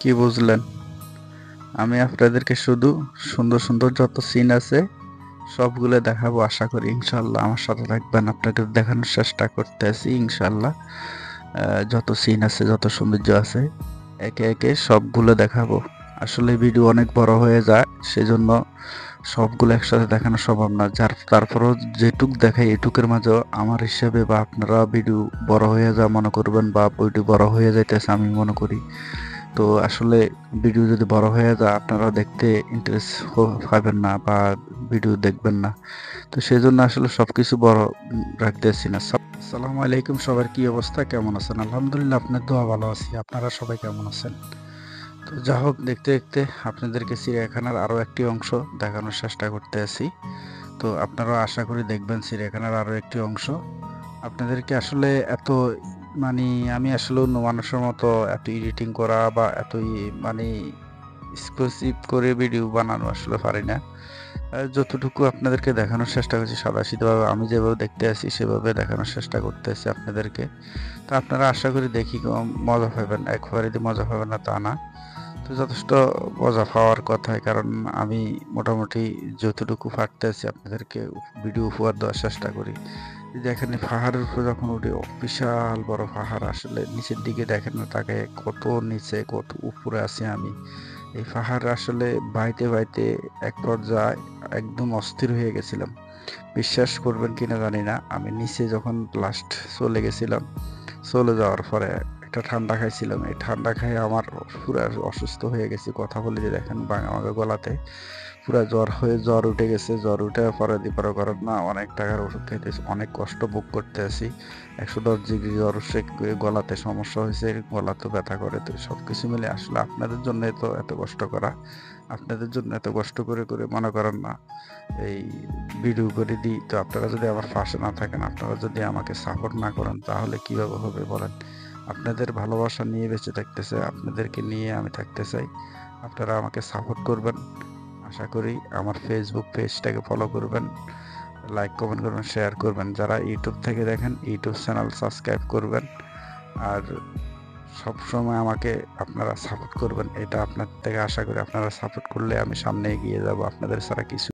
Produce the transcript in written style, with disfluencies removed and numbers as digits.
কি বুঝলেন? আমি আপনাদেরকে শুধু সুন্দর, সুন্দর যত সিন আছে সবগুলো দেখাবো আশা করি ইনশাআল্লাহ আমার সাথে থাকবেন। আপনাকে দেখানোর চেষ্টা করতেছি ইনশাআল্লাহ। যত সিন আছে, যত সৌন্দর্য আছে একে, একে সবগুলো দেখাবো। আসলে ভিডিও অনেক বড় হয়ে যায়, সেজন্য সবগুলো একসাথে দেখানো সম্ভব না। তারপরেও যেটুক দেখাই এটুকের মাঝেও আমার হিসেবে বা আপনারা ভিডিও বড় হয়ে যা মনে করবেন বা ভিডিও বড় হয়ে যাইতেছে আমি মনে করি। তো আসলে ভিডিও যদি বড় হয়ে যায় আপনারা দেখতে ইন্টারেস্ট পাবেন না বা ভিডিও দেখবেন না। তো সেজন্য আসলে সবকিছু বড় রাখতেছি না। আসসালামু আলাইকুম, সবার কি অবস্থা, কেমন আছেন? আলহামদুলিল্লাহ, আপনার দোয়া ভালো আছি। আপনারা সবাই কেমন আছেন? তো যা হোক, দেখতে দেখতে আপনাদেরকে চিড়িয়াখানার আরো একটি অংশ দেখানোর চেষ্টা করতে আছি। তো আপনারা আশা করি দেখবেন চিড়িয়াখানার আরো একটি অংশ। আপনাদেরকে আসলে এত মানে আমি আসলে অন্য মানুষের মতো এত এডিটিং করা বা এতই মানে এক্সক্লুসিভ করে ভিডিও বানানো আসলে পারি না। যতটুকু আপনাদেরকে দেখানোর চেষ্টা করছি সাদাসিধেভাবে আমি যেভাবে দেখতে আসি সেভাবে দেখানোর চেষ্টা করতেছি আপনাদেরকে। তো আপনারা আশা করি দেখি মজা পাবেন। একবারে যে মজা পাবেন না তা না। তো যথেষ্ট মজা পাওয়ার কথাই, কারণ আমি মোটামুটি যতটুকু পারতেছি আপনাদেরকে ভিডিও উপহার দেওয়ার চেষ্টা করি। এই যে এখানে পাহাড়ের উপরে যখন উঠি, বিশাল বড় পাহাড়, আসলে নিচের দিকে দেখেন না তাকে, কত নিচে কত উপরে আছি আমি। এই পাহাড় আসলে বাইতে বাইতে এক পর্যায়ে একদম অস্থির হয়ে গেছিলাম। বিশ্বাস করবেন কিনা জানি না, আমি নিচে যখন লাস্ট চলে গেছিলাম, চলে যাওয়ার পরে একটা ঠান্ডা খাইছিলাম। এই ঠান্ডা খেয়ে আমার পুরা অসুস্থ হয়ে গেছি। কথা বলে যে দেখেন ভাঙা গলাতে পুরা জ্বর উঠে গেছে। জ্বর উঠে পরে দিপারও করার না, অনেক টাকার ওষুধ খাইতেছি, অনেক কষ্ট ভোগ করতে আছি। 110 ডিগ্রি জ্বর উঠছে, গলাতে সমস্যা হয়েছে, গলাতে ব্যথা করে। তো সবকিছু মিলে আসলে আপনাদের জন্য তো এত কষ্ট করা, আপনাদের জন্য এত কষ্ট করে করে মনে করেন না এই ভিডিও করে দিই। তো আপনারা যদি আমার পাশে না থাকেন, আপনারা যদি আমাকে সাপোর্ট না করেন, তাহলে কিভাবে হবে বলেন? আপনাদের ভালোবাসা নিয়ে বেঁচে থাকতেছে, আপনাদেরকে নিয়ে আমি থাকতে চাই। আপনারা আমাকে সাপোর্ট করবেন। আশা করি আমার ফেসবুক পেজটাকে ফলো করবেন, লাইক কমেন্ট করবেন, শেয়ার করবেন। যারা ইউটিউব থেকে দেখেন ইউটিউব চ্যানেল সাবস্ক্রাইব করবেন। আর সবসময় আমাকে আপনারা সাপোর্ট করবেন, এটা আপনার থেকে আশা করি। আপনারা সাপোর্ট করলে আমি সামনে এগিয়ে যাব, আপনাদের ছাড়া কিছু